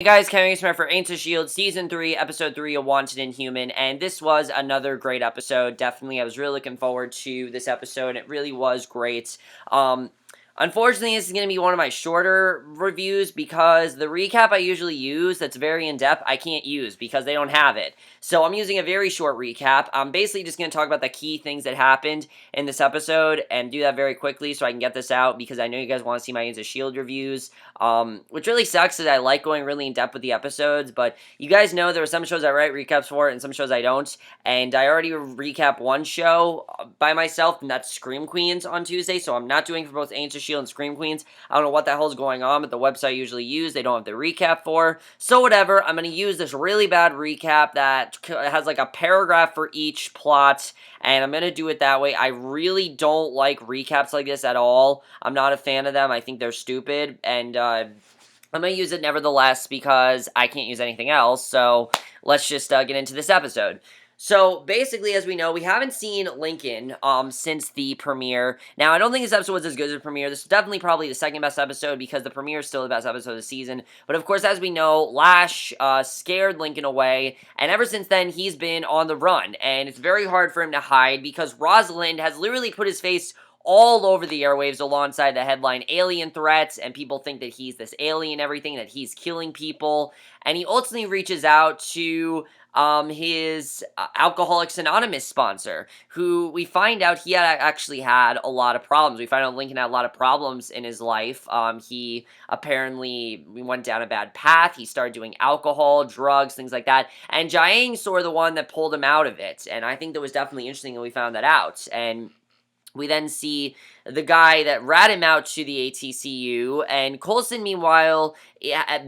Hey guys, Kevin Smith for S.H.I.E.L.D. Season 3, Episode 3 of Wanted Inhuman, and this was another great episode. Definitely, I was really looking forward to this episode. It really was great. Unfortunately, this is going to be one of my shorter reviews because the recap I usually use that's very in-depth, I can't use because they don't have it. So I'm using a very short recap. I'm basically just going to talk about the key things that happened in this episode and do that very quickly so I can get this out because I know you guys want to see my S.H.I.E.L.D. reviews. Which really sucks is I like going really in-depth with the episodes, but you guys know there are some shows I write recaps for and some shows I don't, and I already recap one show by myself, and that's Scream Queens on Tuesday, so I'm not doing for both Angel Shield and Scream Queens. I don't know what the hell's going on, but the website I usually use, they don't have the recap for, so whatever, I'm going to use this really bad recap that has like a paragraph for each plot, and I'm going to do it that way. I really don't like recaps like this at all. I'm not a fan of them. I think they're stupid, and I'm going to use it nevertheless because I can't use anything else, so let's just get into this episode. So, basically, as we know, we haven't seen Lincoln, since the premiere. Now, I don't think this episode was as good as the premiere. This is definitely probably the second best episode because the premiere is still the best episode of the season. But, of course, as we know, Lash, scared Lincoln away, and ever since then, he's been on the run. And it's very hard for him to hide because Rosiland has literally put his face all over the airwaves alongside the headline alien threats, and people think that he's this alien everything, that he's killing people, and he ultimately reaches out to his Alcoholics Anonymous sponsor, who we find out he actually had a lot of problems. We find out Lincoln had a lot of problems in his life. He apparently went down a bad path. He started doing alcohol, drugs, things like that, and Jiang's sort of the one that pulled him out of it, and I think that was definitely interesting that we found that out, and we then see the guy that rat him out to the ATCU, and Coulson, meanwhile,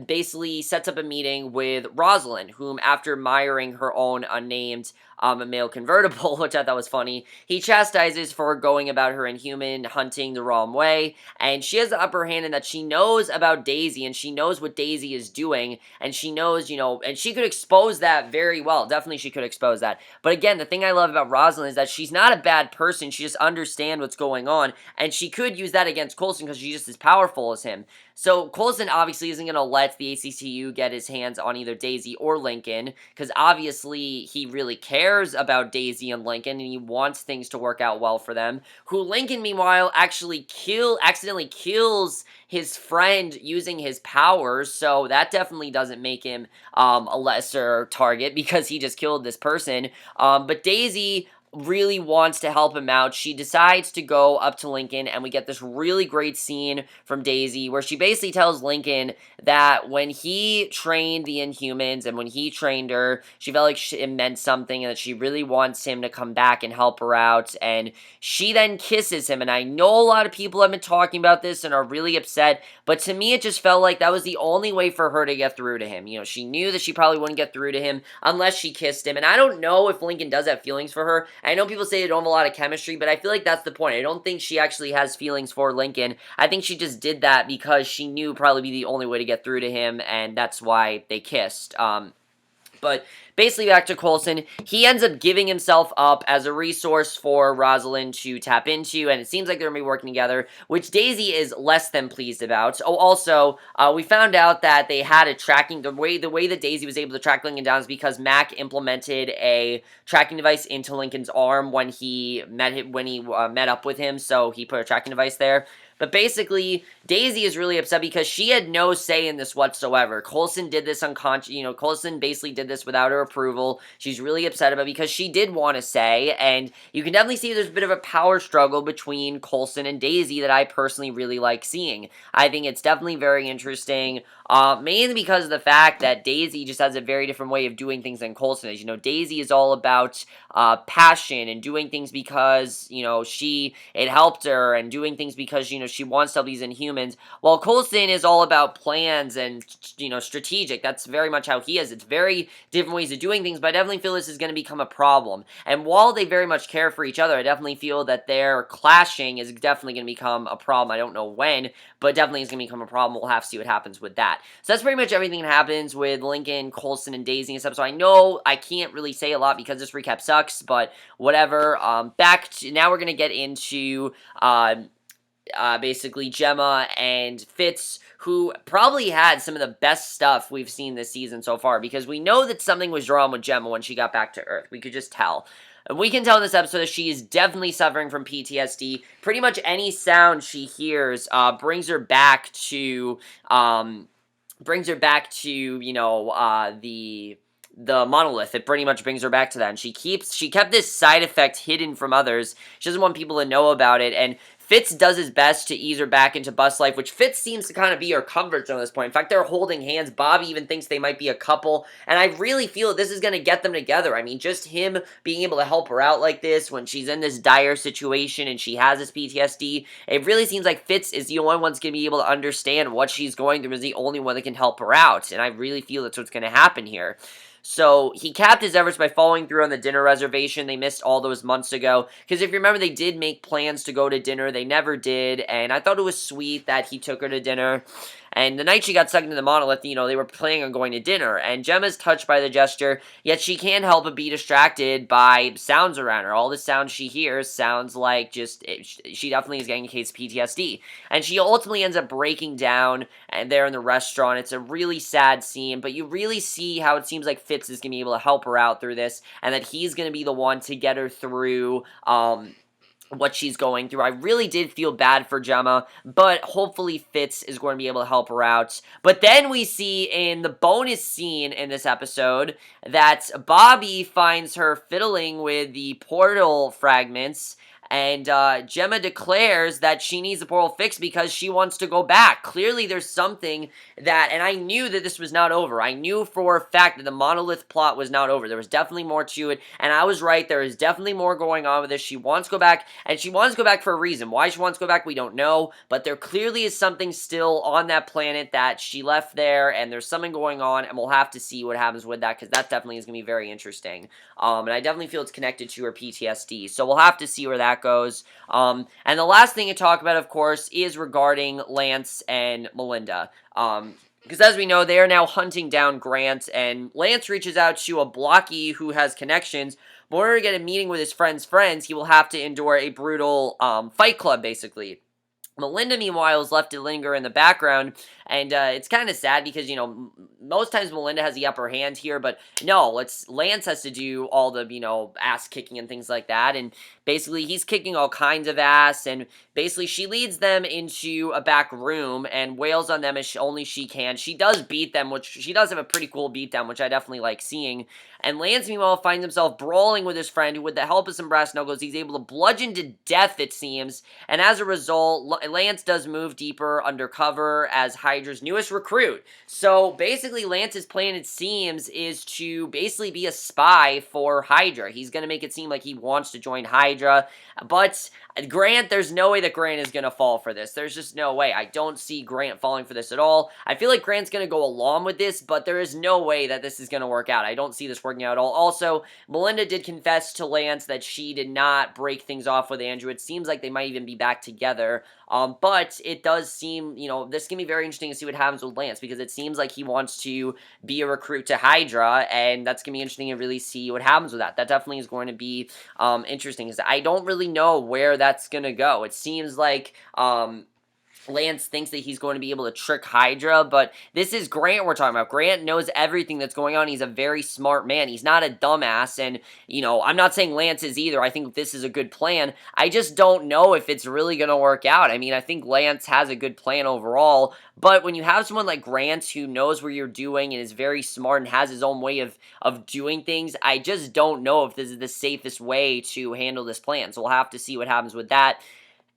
basically sets up a meeting with Rosiland, whom, after admiring her own unnamed male convertible, which I thought was funny, he chastises for going about her Inhuman hunting the wrong way, and she has the upper hand in that she knows about Daisy, and she knows what Daisy is doing, and she knows, and she could expose that very well. Definitely she could expose that. But again, the thing I love about Rosiland is that she's not a bad person. She just understands what's going on, and she could use that against Coulson because she's just as powerful as him. So Coulson obviously isn't going to let the ACCU get his hands on either Daisy or Lincoln, because obviously he really cares about Daisy and Lincoln, and he wants things to work out well for them. Who Lincoln, meanwhile, actually accidentally kills his friend using his powers, so that definitely doesn't make him a lesser target, because he just killed this person. But Daisy really wants to help him out. She decides to go up to Lincoln, and we get this really great scene from Daisy where she basically tells Lincoln that when he trained the Inhumans and when he trained her, she felt like it meant something and that she really wants him to come back and help her out, and she then kisses him. And I know a lot of people have been talking about this and are really upset, but to me it just felt like that was the only way for her to get through to him. She knew that she probably wouldn't get through to him unless she kissed him, and I don't know if Lincoln does have feelings for her. I know people say they don't have a lot of chemistry, but I feel like that's the point. I don't think she actually has feelings for Lincoln. I think she just did that because she knew probably be the only way to get through to him, and that's why they kissed. But basically, back to Coulson, he ends up giving himself up as a resource for Rosiland to tap into, and it seems like they're going to be working together, which Daisy is less than pleased about. Oh, also, we found out that they had a tracking, the way that Daisy was able to track Lincoln down is because Mac implemented a tracking device into Lincoln's arm when he met up with him, so he put a tracking device there. But basically, Daisy is really upset because she had no say in this whatsoever. Coulson did this Coulson basically did this without her approval. She's really upset about it because she did want to say, and you can definitely see there's a bit of a power struggle between Coulson and Daisy that I personally really like seeing. I think it's definitely very interesting, mainly because of the fact that Daisy just has a very different way of doing things than Coulson is. Daisy is all about passion and doing things because, it helped her, and doing things because, she wants to help these Inhumans, while Coulson is all about plans and, strategic. That's very much how he is. It's very different ways of doing things, but I definitely feel this is going to become a problem. And while they very much care for each other, I definitely feel that their clashing is definitely going to become a problem. I don't know when, but definitely is going to become a problem. We'll have to see what happens with that. So that's pretty much everything that happens with Lincoln, Coulson, and Daisy and stuff. So I know I can't really say a lot because this recap sucks, but whatever. Now we're going to get into basically Gemma and Fitz, who probably had some of the best stuff we've seen this season so far, because we know that something was wrong with Gemma when she got back to Earth. We could just tell. And we can tell in this episode that she is definitely suffering from PTSD. Pretty much any sound she hears brings her back to, the monolith. It pretty much brings her back to that, and she kept this side effect hidden from others. She doesn't want people to know about it, and Fitz does his best to ease her back into bus life, which Fitz seems to kind of be her comfort zone at this point. In fact, they're holding hands. Bobby even thinks they might be a couple, and I really feel that this is going to get them together. I mean, just him being able to help her out like this when she's in this dire situation and she has this PTSD, it really seems like Fitz is the only one that's going to be able to understand what she's going through, is the only one that can help her out, and I really feel that's what's going to happen here. So he capped his efforts by following through on the dinner reservation they missed all those months ago. Because if you remember, they did make plans to go to dinner. They never did. And I thought it was sweet that he took her to dinner. And the night she got sucked into the monolith, they were planning on going to dinner. And Gemma's touched by the gesture, yet she can't help but be distracted by sounds around her. All the sounds she hears sounds like she definitely is getting a case of PTSD. And she ultimately ends up breaking down and there in the restaurant. It's a really sad scene, but you really see how it seems like Fitz is going to be able to help her out through this, and that he's going to be the one to get her through, what she's going through. I really did feel bad for Gemma, but hopefully Fitz is going to be able to help her out. But then we see in the bonus scene in this episode that Bobby finds her fiddling with the portal fragments, and Gemma declares that she needs the portal fixed because she wants to go back. Clearly there's something that, and I knew that this was not over. I knew for a fact that the monolith plot was not over. There was definitely more to it, and I was right. There is definitely more going on with this. She wants to go back, and she wants to go back for a reason. Why she wants to go back, we don't know, but there clearly is something still on that planet that she left there, and there's something going on, and we'll have to see what happens with that, because that definitely is going to be very interesting. And I definitely feel it's connected to her PTSD, so we'll have to see where that goes. And the last thing to talk about, of course, is regarding Lance and Melinda. Because as we know, they are now hunting down Grant, and Lance reaches out to a Blocky who has connections. But in order to get a meeting with his friends, he will have to endure a brutal fight club, basically. Melinda, meanwhile, is left to linger in the background, and it's kind of sad because, most times Melinda has the upper hand here, but no, Lance has to do all the, ass kicking and things like that, and basically he's kicking all kinds of ass, and basically she leads them into a back room and wails on them as only she can. She does beat them, which she does have a pretty cool beatdown, which I definitely like seeing, and Lance, meanwhile, finds himself brawling with his friend, who, with the help of some brass knuckles, he's able to bludgeon to death, it seems, and as a result, Lance does move deeper undercover as Hydra's newest recruit. So basically, Lance's plan, it seems, is to basically be a spy for Hydra. He's going to make it seem like he wants to join Hydra, but Grant, there's no way that Grant is going to fall for this. There's just no way. I don't see Grant falling for this at all. I feel like Grant's going to go along with this, but there is no way that this is going to work out. I don't see this working out at all. Also, Melinda did confess to Lance that she did not break things off with Andrew. It seems like they might even be back together. But it does seem, this can be very interesting to see what happens with Lance, because it seems like he wants to be a recruit to Hydra, and that's going to be interesting to really see what happens with that. That definitely is going to be interesting, because I don't really know where that's going to go. It seems like Lance thinks that he's going to be able to trick Hydra, but this is Grant we're talking about. Grant knows everything that's going on. He's a very smart man. He's not a dumbass, and, I'm not saying Lance is either. I think this is a good plan. I just don't know if it's really going to work out. I mean, I think Lance has a good plan overall, but when you have someone like Grant who knows what you're doing and is very smart and has his own way of doing things, I just don't know if this is the safest way to handle this plan. So we'll have to see what happens with that.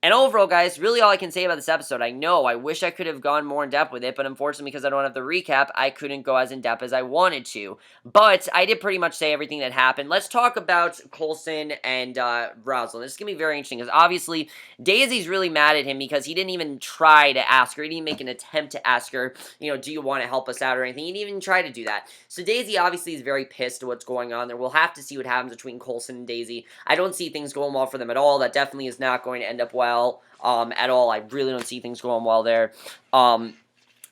And overall, guys, really all I can say about this episode, I wish I could have gone more in depth with it, but unfortunately, because I don't have the recap, I couldn't go as in depth as I wanted to. But I did pretty much say everything that happened. Let's talk about Coulson and Rosiland. This is going to be very interesting, because obviously, Daisy's really mad at him because he didn't even try to ask her. He didn't even make an attempt to ask her, do you want to help us out or anything. He didn't even try to do that. So Daisy obviously is very pissed at what's going on there. We'll have to see what happens between Coulson and Daisy. I don't see things going well for them at all. That definitely is not going to end up well. At all. I really don't see things going well there.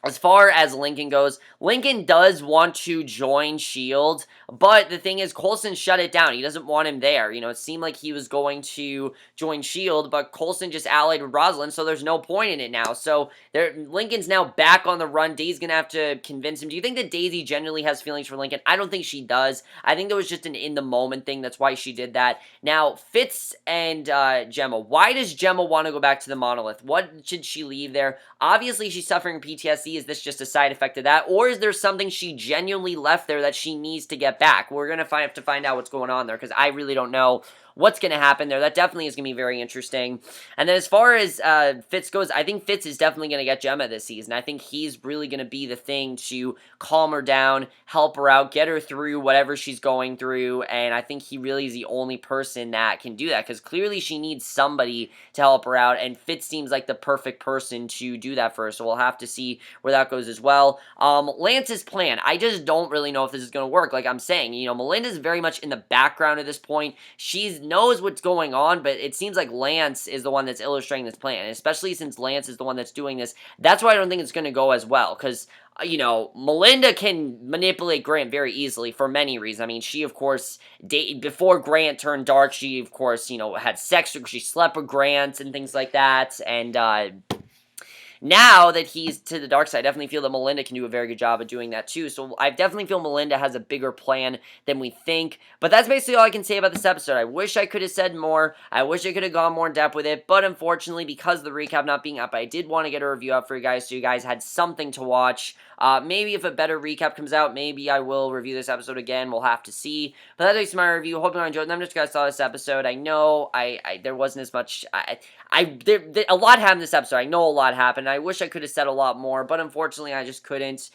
As far as Lincoln goes, Lincoln does want to join S.H.I.E.L.D, but the thing is, Coulson shut it down. He doesn't want him there. You know, it seemed like he was going to join S.H.I.E.L.D, but Coulson just allied with Rosiland, so there's no point in it now. So Lincoln's now back on the run. Daisy's going to have to convince him. Do you think that Daisy genuinely has feelings for Lincoln? I don't think she does. I think that was just an in-the-moment thing. That's why she did that. Now, Fitz and Gemma. Why does Gemma want to go back to the monolith? What should she leave there? Obviously, she's suffering PTSD. Is this just a side effect of that? Or is there something she genuinely left there that she needs to get back? We're going to have to find out what's going on there, because I really don't know what's going to happen there. That definitely is going to be very interesting. And then as far as Fitz goes, I think Fitz is definitely going to get Gemma this season. I think he's really going to be the thing to calm her down, help her out, get her through whatever she's going through, and I think he really is the only person that can do that, because clearly she needs somebody to help her out, and Fitz seems like the perfect person to do that for her, so we'll have to see where that goes as well. Lance's plan, I just don't really know if this is going to work. Like I'm saying, you know, Melinda's very much in the background at this point. She knows what's going on, but it seems like Lance is the one that's illustrating this plan, and especially since Lance is the one that's doing this. That's why I don't think it's going to go as well, because you know, Melinda can manipulate Grant very easily for many reasons. I mean, she, of course, before Grant turned dark, she, of course, you know, had sex, she slept with Grant and things like that, and, now that he's to the dark side, I definitely feel that Melinda can do a very good job of doing that too. So I definitely feel Melinda has a bigger plan than we think. But that's basically all I can say about this episode. I wish I could have said more. I wish I could have gone more in depth with it. But unfortunately, because of the recap not being up, I did want to get a review up for you guys so you guys had something to watch. Maybe if a better recap comes out, maybe I will review this episode again. We'll have to see. But that's basically my review. Hope you enjoyed them. Just guys saw this episode. I know there wasn't as much. A lot happened this episode. I know a lot happened. I wish I could have said a lot more, but unfortunately I just couldn't,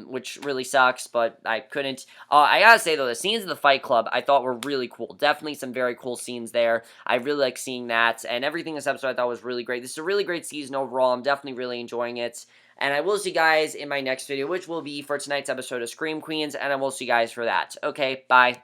which really sucks, but I couldn't. I gotta say though, the scenes of the Fight Club I thought were really cool. Definitely some very cool scenes there. I really like seeing that, and everything this episode I thought was really great. This is a really great season overall. I'm definitely really enjoying it. And I will see you guys in my next video, which will be for tonight's episode of Scream Queens, and I will see you guys for that. Okay, bye.